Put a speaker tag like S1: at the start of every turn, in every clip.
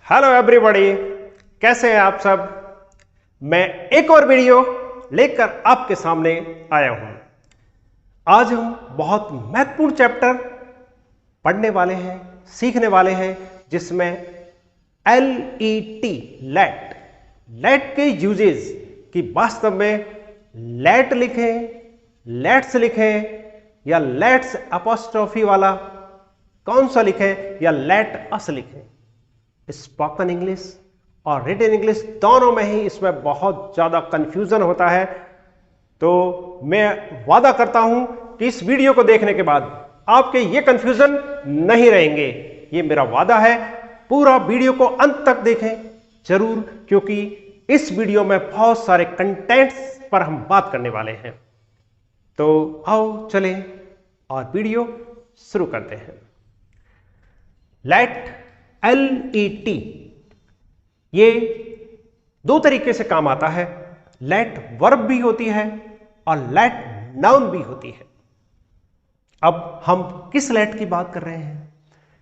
S1: Hello everybody, कैसे हैं आप सब। मैं एक और वीडियो लेकर आपके सामने आया हूं। आज हम बहुत महत्वपूर्ण चैप्टर पढ़ने वाले हैं, सीखने वाले हैं, जिसमें लेट के यूजेस कि वास्तव में लेट लिखें, लेट्स लिखें या लेट्स अपॉस्ट्रोफी वाला कौन सा लिखें या लेट अस लिखें। स्पोकन इंग्लिश और रिटन इंग्लिश दोनों में ही इसमें बहुत ज्यादा कंफ्यूजन होता है। तो मैं वादा करता हूं कि इस वीडियो को देखने के बाद आपके ये कंफ्यूजन नहीं रहेंगे, ये मेरा वादा है। पूरा वीडियो को अंत तक देखें जरूर, क्योंकि इस वीडियो में बहुत सारे कंटेंट्स पर हम बात करने वाले हैं। तो आओ चलें और वीडियो शुरू करते हैं। लेट LET ये दो तरीके से काम आता है। लेट वर्ब भी होती है और लेट नाउन भी होती है। अब हम किस लेट की बात कर रहे हैं,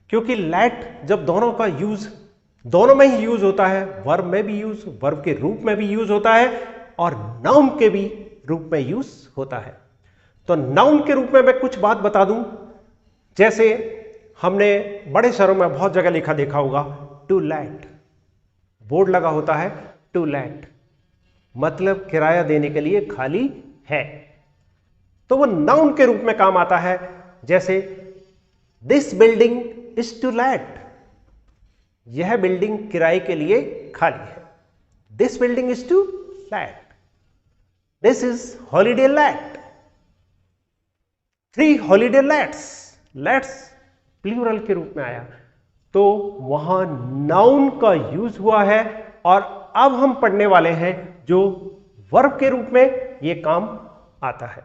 S1: क्योंकि लेट जब दोनों का यूज दोनों में ही यूज होता है, वर्ब में भी यूज, वर्ब के रूप में भी यूज होता है और नाउन के भी रूप में यूज होता है। तो नाउन के रूप में मैं कुछ बात बता दूं, जैसे हमने बड़े शहरों में बहुत जगह लिखा देखा होगा टू लेट, बोर्ड लगा होता है टू लेट, मतलब किराया देने के लिए खाली है। तो वो नाउन के रूप में काम आता है। जैसे this building is to let, यह बिल्डिंग किराए के लिए खाली है। This building is to let, this is holiday let, 3 holiday lets. Lets plural के रूप में आया, तो वहां नाउन का यूज हुआ है। और अब हम पढ़ने वाले हैं जो वर्ब के रूप में ये काम आता है।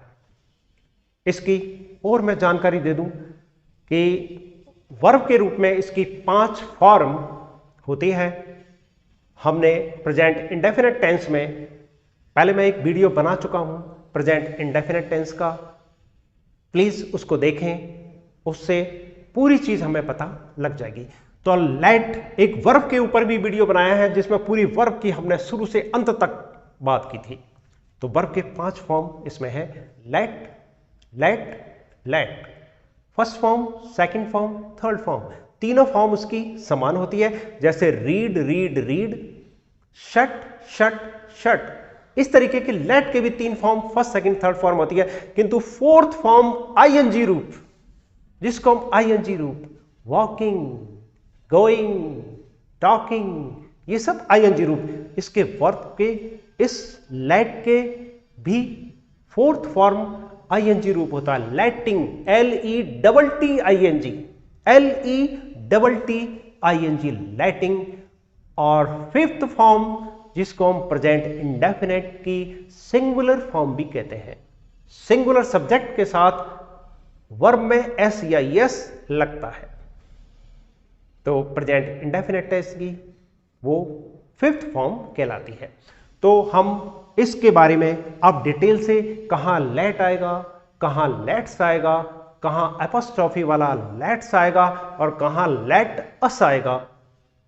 S1: इसकी और मैं जानकारी दे दूं कि वर्ब के रूप में इसकी 5 फॉर्म होती है। हमने प्रेजेंट इंडेफिनिट टेंस में पहले मैं एक वीडियो बना चुका हूं प्रेजेंट इंडेफिनिट टेंस का, प्लीज उसको देखें, उससे पूरी चीज हमें पता लग जाएगी। तो लेट एक वर्ब के ऊपर भी वीडियो बनाया है जिसमें पूरी वर्ब की हमने शुरू से अंत तक बात की थी। तो वर्ब के 5 फॉर्म इसमें है, let, let, let, first form, second form, third form. तीनों फॉर्म उसकी समान होती है, जैसे read, read, read, shut, shut, shut. इस तरीके की लेट के भी 3 form, first, second, third form होती है। किंतु फोर्थ फॉर्म ING रूप, जिसको हम ING रूप, वॉकिंग, गोइंग, टॉकिंग, ये सब ING रूप, इसके वर्ब के, इस लेट के भी फोर्थ फॉर्म ING रूप होता है, लेटिंग, LETTING, LETTING, लेटिंग। और फिफ्थ फॉर्म जिसको हम प्रेजेंट इंडेफिनिट की सिंगुलर फॉर्म भी कहते हैं, सिंगुलर सब्जेक्ट के साथ वर्ब में S या ES लगता है, तो प्रेजेंट इंडेफिनिट टेंस की वो फिफ्थ फॉर्म कहलाती है। तो हम इसके बारे में अब डिटेल से, कहां लेट आएगा, कहां लेट्स आएगा, कहां एपोस्ट्रोफी वाला लेट्स आएगा और कहां लेट अस आएगा,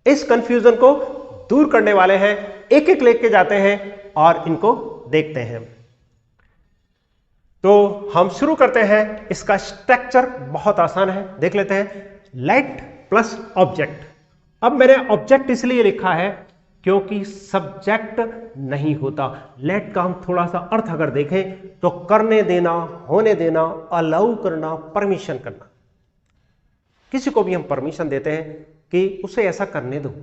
S1: इस कंफ्यूजन को दूर करने वाले हैं। एक एक लेके जाते हैं और इनको देखते हैं। तो हम शुरू करते हैं। इसका स्ट्रक्चर बहुत आसान है, देख लेते हैं। Late plus object. अब मैंने ऑब्जेक्ट इसलिए लिखा है क्योंकि सब्जेक्ट नहीं होता। लेट का हम थोड़ा सा अर्थ अगर देखें तो करने देना, होने देना, अलाउ करना, परमिशन करना। किसी को भी हम परमिशन देते हैं कि उसे ऐसा करने दो,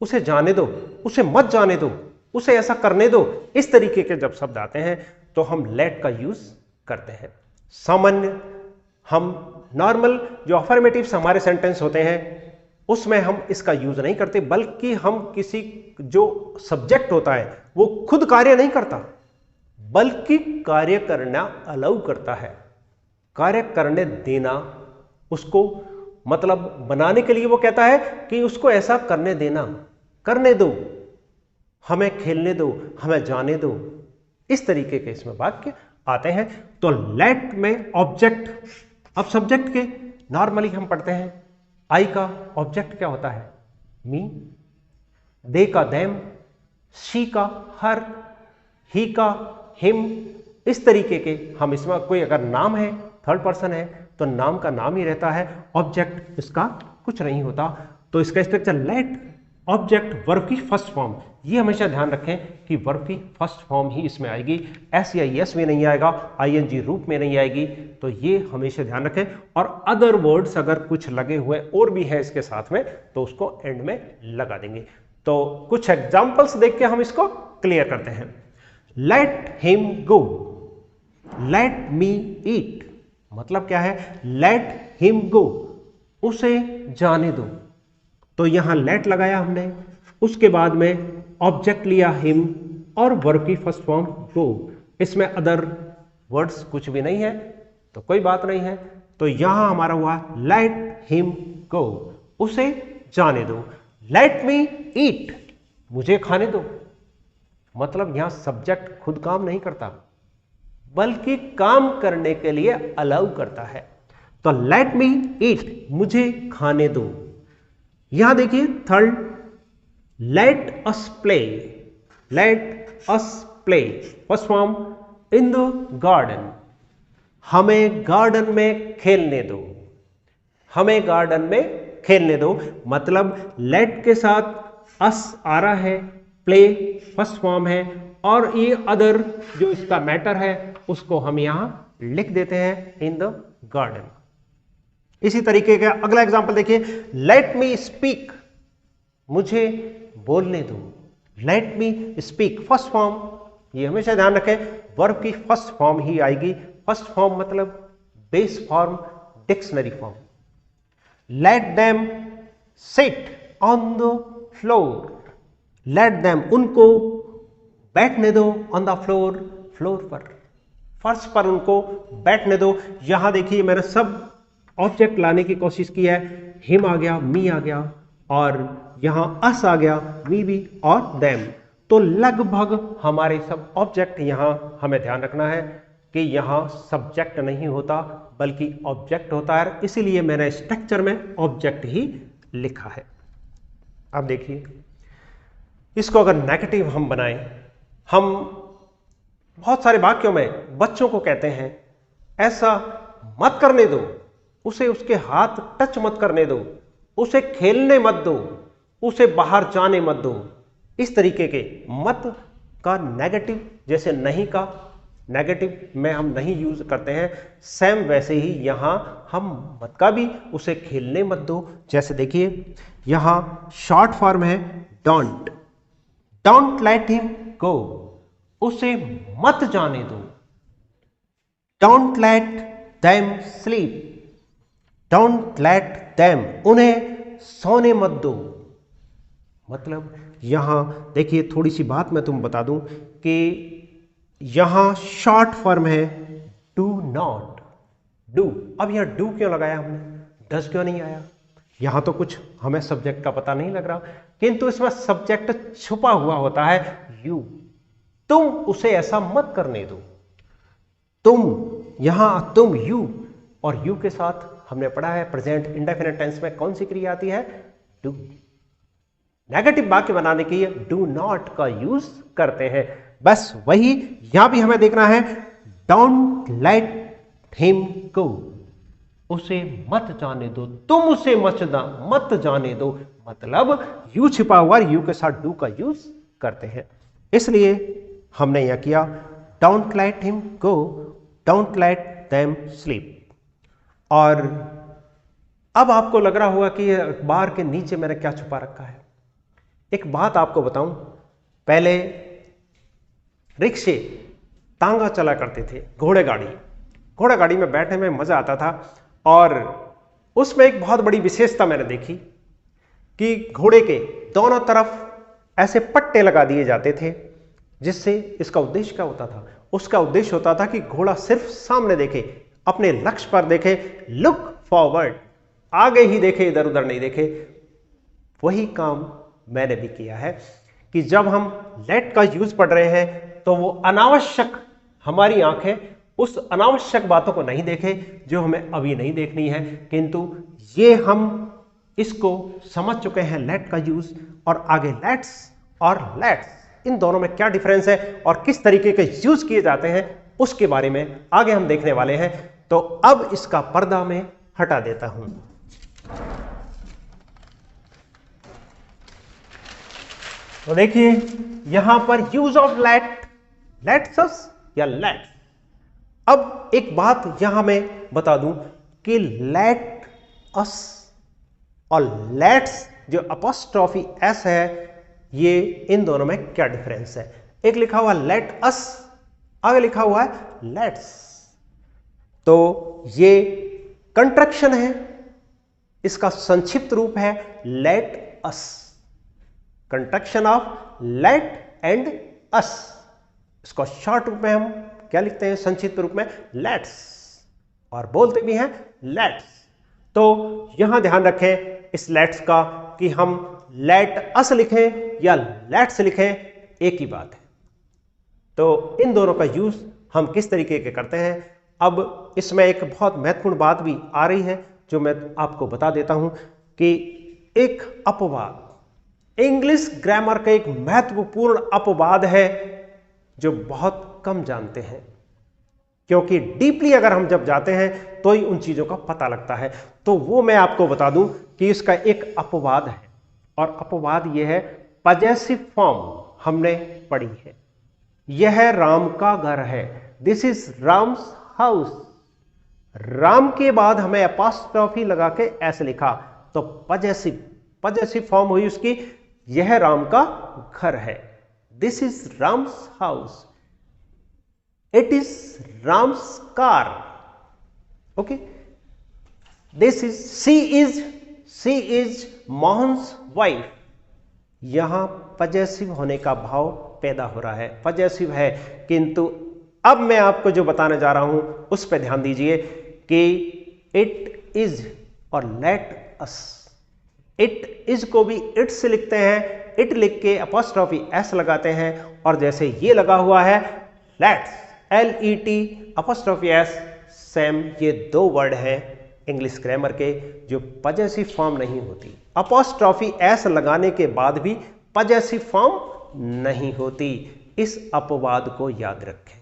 S1: उसे जाने दो, उसे मत जाने दो, उसे ऐसा करने दो। इस तरीके के जब शब्द आते हैं तो हम लेट का यूज करते हैं। सामान्य हम नॉर्मल जो अफर्मेटिव्स हमारे सेंटेंस होते हैं उसमें हम इसका यूज नहीं करते, बल्कि हम किसी जो सब्जेक्ट होता है वो खुद कार्य नहीं करता, बल्कि कार्य करना अलाउ करता है, कार्य करने देना उसको, मतलब बनाने के लिए वो कहता है कि उसको ऐसा करने देना, करने दो, हमें खेलने दो, हमें जाने दो। इस तरीके के इसमें वाक्य आते हैं। तो लेट में ऑब्जेक्ट, अब सब्जेक्ट के नॉर्मली हम पढ़ते हैं आई का ऑब्जेक्ट क्या होता है, मी, दे का देम, शी का हर, ही का हिम, इस तरीके के हम इसमें कोई अगर नाम है, थर्ड पर्सन है, तो नाम का नाम ही रहता है, ऑब्जेक्ट इसका कुछ नहीं होता। तो इसका स्ट्रक्चर लेट ऑब्जेक्ट वर्ब की फर्स्ट फॉर्म, ये हमेशा ध्यान रखें कि वर्ब की फर्स्ट फॉर्म ही इसमें आएगी, एस या एस में नहीं आएगा, आईएनजी रूप में नहीं आएगी, तो ये हमेशा ध्यान रखें। और अदर वर्ड्स अगर कुछ लगे हुए और भी है इसके साथ में तो उसको एंड में लगा देंगे। तो कुछ एग्जांपल्स देख के हम इसको क्लियर करते हैं। Let him go, let me eat, मतलब क्या है, लेट हिम गो, उसे जाने दो। तो यहां लेट लगाया हमने, उसके बाद में ऑब्जेक्ट लिया हिम और वर्ब की फर्स्ट फॉर्म गो, इसमें अदर वर्ड्स कुछ भी नहीं है तो कोई बात नहीं है। तो यहां हमारा हुआ लेट हिम गो, उसे जाने दो। लेट मी ईट, मुझे खाने दो, मतलब यहां सब्जेक्ट खुद काम नहीं करता बल्कि काम करने के लिए अलाउ करता है। तो लेट मी ईट, मुझे खाने दो। यहां देखिए third, let us play, let us play, first form in the garden, हमें गार्डन में खेलने दो, हमें गार्डन में खेलने दो, मतलब लेट के साथ अस आ रहा है, प्ले फर्स्ट फॉर्म है, और ये अदर जो इसका मैटर है उसको हम यहां लिख देते हैं इन द गार्डन। इसी तरीके का अगला एग्जांपल देखिए, लेट मी स्पीक, मुझे बोलने दो, let me speak first form, ये हमेशा ध्यान रखें वर्ब की फर्स्ट फॉर्म ही आएगी। फर्स्ट फॉर्म मतलब base form, dictionary form. Let them sit on the floor, let them, उनको बैठने दो, ऑन द फ्लोर, फ्लोर पर, फर्श पर उनको बैठने दो। यहां देखिए मैंने सब ऑब्जेक्ट लाने की कोशिश की है, हिम आ गया, मी आ गया, और यहां अस आ गया, वी भी और देम। तो लगभग हमारे सब ऑब्जेक्ट यहां हमें ध्यान रखना है कि यहां सब्जेक्ट नहीं होता बल्कि ऑब्जेक्ट होता है, इसीलिए मैंने स्ट्रक्चर में ऑब्जेक्ट ही लिखा है। अब देखिए इसको अगर नेगेटिव हम बनाएं, हम बहुत सारे वाक्यों में बच्चों को कहते हैं ऐसा मत करने दो, उसे उसके हाथ टच मत करने दो, उसे खेलने मत दो, उसे बाहर जाने मत दो। इस तरीके के मत का नेगेटिव, जैसे नहीं का नेगेटिव में हम नहीं यूज करते हैं, सेम वैसे ही यहां हम मत का भी, उसे खेलने मत दो। जैसे देखिए यहां शॉर्ट फॉर्म है डोंट, डोंट लेट हिम गो, उसे मत जाने दो। Don't let them sleep, don't let them, उन्हें सोने मत दो। मतलब यहां देखिए थोड़ी सी बात मैं तुम बता दूं कि यहां शॉर्ट फॉर्म है डू नॉट, डू। अब यहां डू क्यों लगाया हमने, डज क्यों नहीं आया? यहां तो कुछ हमें सब्जेक्ट का पता नहीं लग रहा, किंतु इसमें सब्जेक्ट छुपा हुआ होता है यू। तुम उसे ऐसा मत करने दो, तुम, यहां तुम यू, और यू के साथ हमने पढ़ा है प्रेजेंट इंडेफिनिट टेंस में कौन सी क्रिया आती है, डू। नेगेटिव वाक्य बनाने के लिए डू नॉट का यूज करते हैं। बस वही यहां भी हमें देखना है, डोंट लेट हिम गो, उसे मत जाने दो, तुम उसे मत जाने दो, मतलब यू छिपा हुआ यू के साथ डू का यूज करते हैं। इसलिए हमने यह किया don't let him go, don't let them sleep. और अब आपको लग रहा होगा कि अखबार के नीचे मैंने क्या छुपा रखा है। एक बात आपको बताऊं, पहले रिक्शे तांगा चला करते थे, घोड़े गाड़ी में बैठने में मजा आता था, और उसमें एक बहुत बड़ी विशेषता मैंने देखी कि घोड़े के दोनों तरफ ऐसे पट्टे लगा दिए जाते थे, जिससे इसका उद्देश्य क्या होता था, उसका उद्देश्य होता था कि घोड़ा सिर्फ सामने देखे, अपने लक्ष्य पर देखे, लुक फॉरवर्ड, आगे ही देखे, इधर उधर नहीं देखे। वही काम मैंने भी किया है कि जब हम लेट का यूज पढ़ रहे हैं तो वो अनावश्यक हमारी आंखें उस अनावश्यक बातों को नहीं देखे जो हमें अभी नहीं देखनी है, किंतु ये हम इसको समझ चुके हैं लेट का यूज, और आगे लेट्स और लेट्स इन दोनों में क्या डिफरेंस है और किस तरीके के यूज किए जाते हैं उसके बारे में आगे हम देखने वाले हैं। तो अब इसका पर्दा मैं हटा देता हूं। तो देखिए यहां पर यूज ऑफ लेट, लेट्स अस या लेट्स। अब एक बात यहां मैं बता दूं कि लेट अस और लेट्स जो अपॉस्ट्रोफी एस है, ये इन दोनों में क्या डिफरेंस है। एक लिखा हुआ लेट अस, आगे लिखा हुआ है लेट्स। तो ये कंट्रक्शन है, इसका संक्षिप्त रूप है let us, contraction of let and us. इसको शॉर्ट रूप में हम क्या लिखते हैं, संक्षिप्त रूप में लेट्स, और बोलते भी हैं लेट्स। तो यहां ध्यान रखें इस लेट्स का कि हम लेट अस लिखें या लेट्स लिखें, एक ही बात है। तो इन दोनों का यूज हम किस तरीके के करते हैं। अब इसमें एक बहुत महत्वपूर्ण बात भी आ रही है जो मैं आपको बता देता हूं कि एक अपवाद, इंग्लिश ग्रामर का एक महत्वपूर्ण अपवाद है जो बहुत कम जानते हैं, क्योंकि डीपली अगर हम जब जाते हैं तो ही उन चीजों का पता लगता है। तो वो मैं आपको बता दूं कि इसका एक अपवाद है, और अपवाद यह है पजेसिव फॉर्म हमने पढ़ी है। यह राम का घर है, this is Ram's house. Ram के बाद हमें अपॉस्ट्रोफी लगा के ऐसे लिखा, तो पजेसिव फॉर्म हुई उसकी, यह राम का घर है, this is Ram's house, it is Ram's car, okay, this is she is Mohan's wife. यहां पजेसिव होने का भाव पैदा हो रहा है, पजेसिव है। किंतु अब मैं आपको जो बताने जा रहा हूं उस पर ध्यान दीजिए कि इट इज और लेट अस, इट इज को भी इट से लिखते हैं, इट लिख के अपॉस्ट्रोफी एस लगाते हैं, और जैसे ये लगा हुआ है let's, LET apostrophe S, same, ये दो वर्ड हैं इंग्लिश ग्रामर के जो पजेसिव फॉर्म नहीं होती। अपॉस्ट्रोफी एस लगाने के बाद भी पजेसिव फॉर्म नहीं होती, इस अपवाद को याद रखें।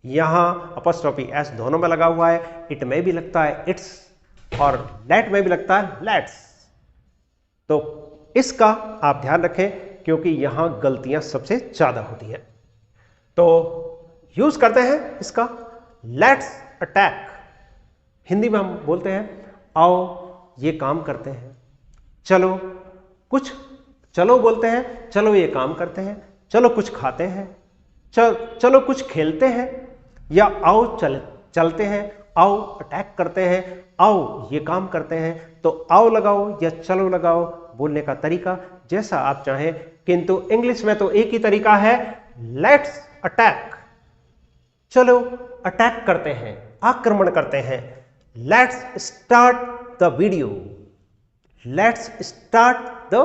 S1: यहां अपॉस्ट्रोफी एस दोनों में लगा हुआ है, इट में भी लगता है इट्स और लेट में भी लगता है लेट्स। तो इसका आप ध्यान रखें क्योंकि यहां गलतियां सबसे ज्यादा होती हैं। तो यूज करते हैं इसका लेट्स अटैक, हिंदी में हम बोलते हैं आओ ये काम करते हैं, चलो बोलते हैं, चलो ये काम करते हैं, चलो कुछ खाते हैं, चलो कुछ खेलते हैं, या आओ चलते हैं, आओ अटैक करते हैं, आओ ये काम करते हैं। तो आओ लगाओ या चलो लगाओ, बोलने का तरीका जैसा आप चाहें, किंतु इंग्लिश में तो एक ही तरीका है, लेट्स अटैक, चलो अटैक करते हैं, आक्रमण करते हैं। Let's start the video, let's start the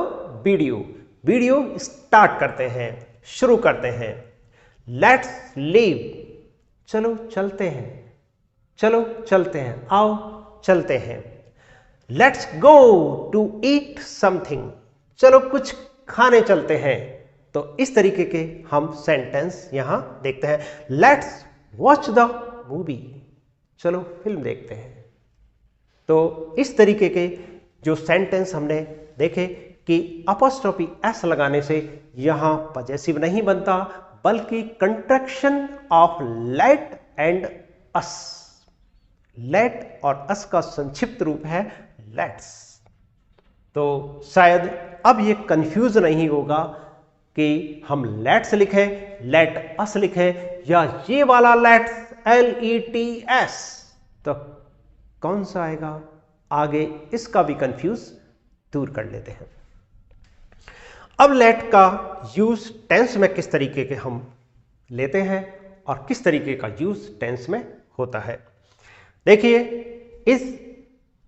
S1: video start करते हैं, शुरू करते हैं। लेट्स लीव, चलो चलते हैं, आओ चलते हैं। Let's go to eat something, चलो कुछ खाने चलते हैं। तो इस तरीके के हम सेंटेंस यहां देखते हैं। लेट्स वॉच द मूवी, चलो फिल्म देखते हैं। तो इस तरीके के जो सेंटेंस हमने देखे कि अपॉस्ट्रोफी एस लगाने से यहां पजेसिव नहीं बनता, बल्कि contraction of let and us, let और अस का संक्षिप्त रूप है लेट्स। तो शायद अब ये कंफ्यूज नहीं होगा कि हम लेट्स लिखें, लेट अस लिखें, या ये वाला लेट्स LETS, तो कौन सा आएगा आगे, इसका भी कंफ्यूज दूर कर लेते हैं। अब लेट का यूज टेंस में किस तरीके के हम लेते हैं और किस तरीके का यूज टेंस में होता है। देखिए,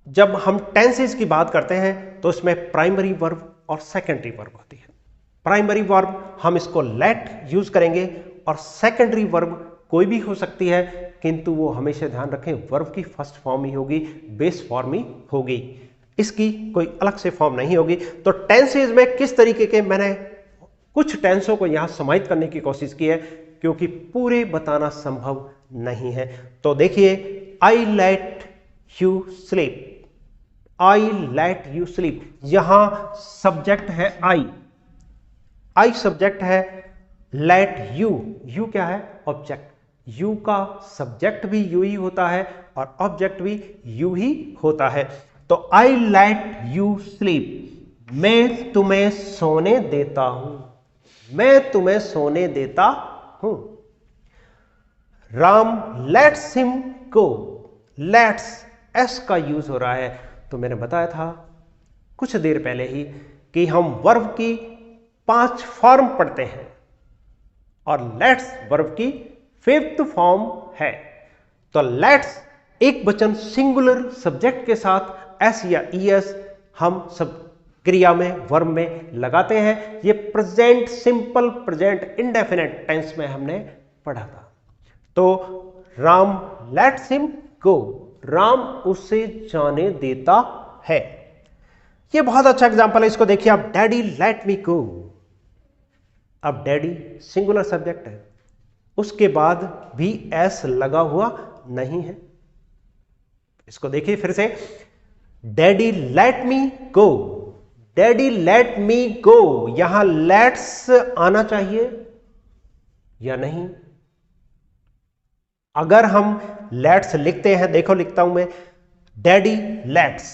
S1: जब हम टेंसेस की बात करते हैं तो उसमें प्राइमरी वर्ब और सेकेंडरी वर्ब होती है। प्राइमरी वर्ब हम इसको लेट यूज करेंगे, और सेकेंडरी वर्ब कोई भी हो सकती है, किंतु वो हमेशा ध्यान रखें वर्ब की फर्स्ट फॉर्म ही होगी, बेस फॉर्म ही होगी। इसकी कोई अलग से फॉर्म नहीं होगी। तो टेंसेज में किस तरीके के, मैंने कुछ टेंसों को यहां समाहित करने की कोशिश की है क्योंकि पूरे बताना संभव नहीं है। तो देखिए, I let you sleep, I let you sleep, यहां सब्जेक्ट है आई सब्जेक्ट है, लेट यू क्या है, ऑब्जेक्ट, यू का सब्जेक्ट भी यू ही होता है और ऑब्जेक्ट भी यू ही होता है। तो आई लेट यू स्लीप, मैं तुम्हें सोने देता हूं, मैं तुम्हें सोने देता हूं। Ram let's him go, let's S का यूज हो रहा है। तो मैंने बताया था कुछ देर पहले ही कि हम वर्ब की 5 फॉर्म पढ़ते हैं और लेट्स वर्ब की 5th फॉर्म है। तो लेट्स एक वचन सिंगुलर सब्जेक्ट के साथ एस या ईएस हम सब क्रिया में वर्ब में लगाते हैं। ये present simple, present indefinite tense में हमने पढ़ा था। तो Ram let's him go, Ram उसे जाने देता है। ये बहुत अच्छा एग्जांपल है, इसको देखिए आप, डैडी लेट मी गो। अब डैडी सिंगुलर सब्जेक्ट है, उसके बाद भी एस लगा हुआ नहीं है। इसको देखिए फिर से, डैडी लेट मी गो, डैडी लेट मी गो, यहां लेट्स आना चाहिए या नहीं? अगर हम लेट्स लिखते हैं, देखो लिखता हूं मैं, डैडी लेट्स,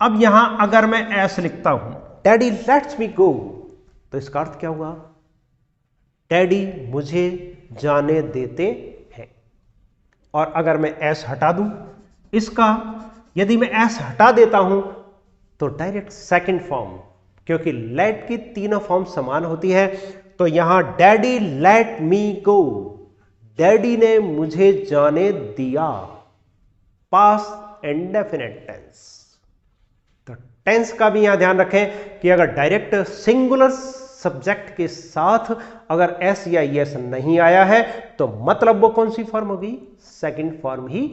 S1: अब यहां अगर मैं एस लिखता हूं, डैडी लेट्स मी गो, तो इसका अर्थ क्या हुआ? डैडी मुझे जाने देते हैं। और अगर मैं एस हटा दूं, इसका यदि मैं एस हटा देता हूं तो डायरेक्ट सेकंड फॉर्म, क्योंकि लेट की तीनों फॉर्म समान होती है। तो यहां डैडी लेट मी गो, डैडी ने मुझे जाने दिया, पास्ट इंडेफिनिट टेंस। तो टेंस का भी यहां ध्यान रखें कि अगर डायरेक्ट सिंगुलर सब्जेक्ट के साथ अगर एस या एस नहीं आया है तो मतलब वो कौन सी फॉर्म होगी? सेकंड फॉर्म ही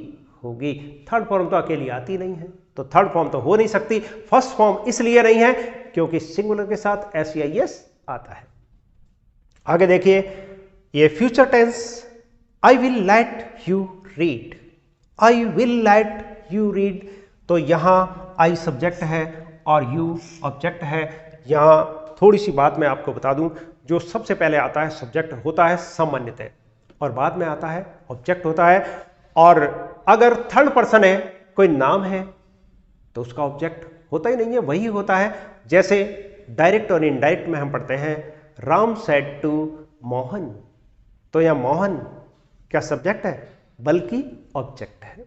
S1: होगी। थर्ड फॉर्म तो अकेली आती नहीं है, तो थर्ड फॉर्म तो हो नहीं सकती। फर्स्ट फॉर्म इसलिए नहीं है क्योंकि सिंगुलर के साथ एस या एस आता है। आगे देखिए, ये future tense, I will let you read, I will let you read, तो यहां आई सब्जेक्ट है और यू ऑब्जेक्ट है। यहां थोड़ी सी बात मैं आपको बता दूं, जो सबसे पहले आता है सब्जेक्ट होता है सामान्यतः, और बाद में आता है ऑब्जेक्ट होता है। और अगर थर्ड पर्सन है, कोई नाम है, तो उसका ऑब्जेक्ट होता ही नहीं है, वही होता है। जैसे डायरेक्ट और इनडायरेक्ट में हम पढ़ते हैं, राम सेड टू मोहन, तो यह मोहन क्या सब्जेक्ट है? बल्कि ऑब्जेक्ट है।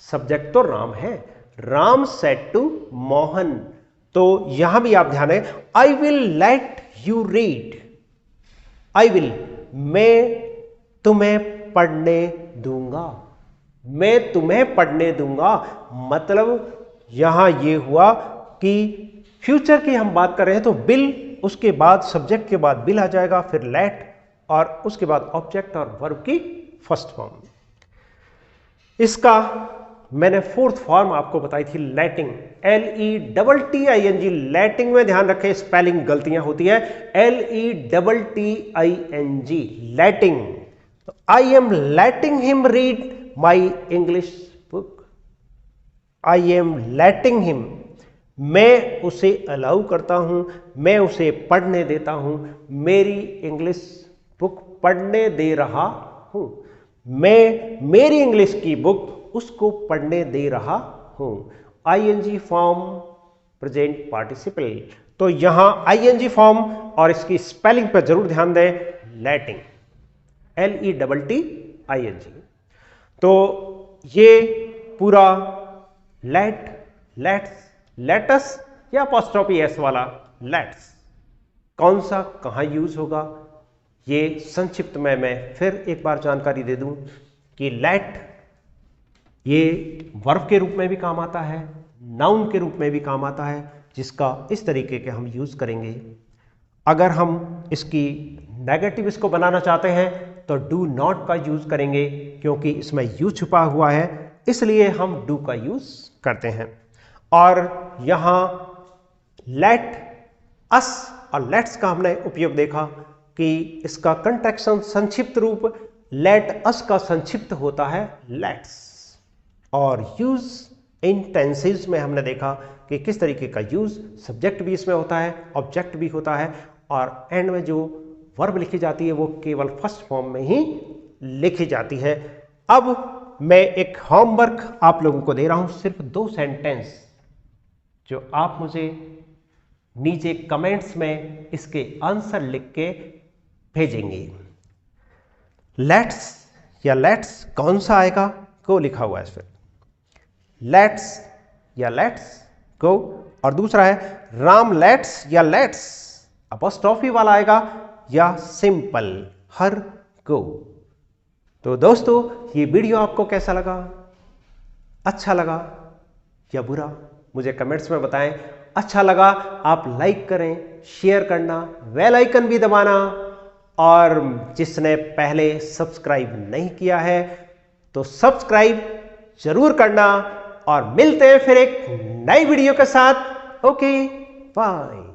S1: सब्जेक्ट तो राम है, राम सेड टू मोहन। तो यहां भी आप ध्यान है, आई will let you read, I will, मैं तुम्हें पढ़ने दूंगा, मैं तुम्हें पढ़ने दूंगा। मतलब यहां यह हुआ कि फ्यूचर की हम बात कर रहे हैं तो विल, उसके बाद सब्जेक्ट के बाद विल आ जाएगा, फिर लेट, और उसके बाद ऑब्जेक्ट और वर्ब की फर्स्ट फॉर्म। इसका मैंने 4th फॉर्म आपको बताई थी, लेटिंग, LETTING। लेटिंग में ध्यान रखें, स्पेलिंग गलतियां होती है, LETTING, letting. I am letting him read my English book, I am letting him, मैं उसे अलाउ करता हूं, मैं उसे पढ़ने देता हूं, मेरी इंग्लिश बुक पढ़ने दे रहा हूं, मैं मेरी इंग्लिश की बुक उसको पढ़ने दे रहा हूं। ING फॉर्म प्रेजेंट पार्टिसिपल, तो यहां ING फॉर्म और इसकी स्पेलिंग पर जरूर ध्यान दें, लेटिंग, LETTING। तो ये पूरा लेट, लेट्स, लेटस या अपॉस्ट्रोफी एस वाला लेट्स कौन सा कहां यूज होगा, ये संक्षिप्त में मैं फिर एक बार जानकारी दे दूं कि लेट ये वर्ब के रूप में भी काम आता है, नाउन के रूप में भी काम आता है, जिसका इस तरीके के हम यूज करेंगे। अगर हम इसकी नेगेटिव इसको बनाना चाहते हैं तो डू नॉट का यूज करेंगे, क्योंकि इसमें यू छुपा हुआ है, इसलिए हम डू का यूज करते हैं। और यहां लेट अस और लेट्स का हमने उपयोग देखा कि इसका कंट्रैक्शन संक्षिप्त रूप लेट अस का संक्षिप्त होता है लेट्स। और यूज इन टेंसेस में हमने देखा कि किस तरीके का यूज सब्जेक्ट भी इसमें होता है, ऑब्जेक्ट भी होता है, और एंड में जो वर्ब लिखी जाती है वो केवल फर्स्ट फॉर्म में ही लिखी जाती है। अब मैं एक होमवर्क आप लोगों को दे रहा हूं, सिर्फ 2 सेंटेंस जो आप मुझे नीचे कमेंट्स में इसके आंसर लिख के भेजेंगे। लेट्स या लेट्स कौन सा आएगा, को लिखा हुआ है इस पर, लेट्स या लेट्स गो। और दूसरा है राम लेट्स या लेट्स अपॉस्ट्रोफी वाला आएगा या सिंपल हर गो। तो दोस्तों ये वीडियो आपको कैसा लगा, अच्छा लगा या बुरा, मुझे कमेंट्स में बताएं। अच्छा लगा आप लाइक करें, शेयर करना, बेल आइकन भी दबाना, और जिसने पहले सब्सक्राइब नहीं किया है तो सब्सक्राइब जरूर करना। और मिलते हैं फिर एक नई वीडियो के साथ। Okay bye.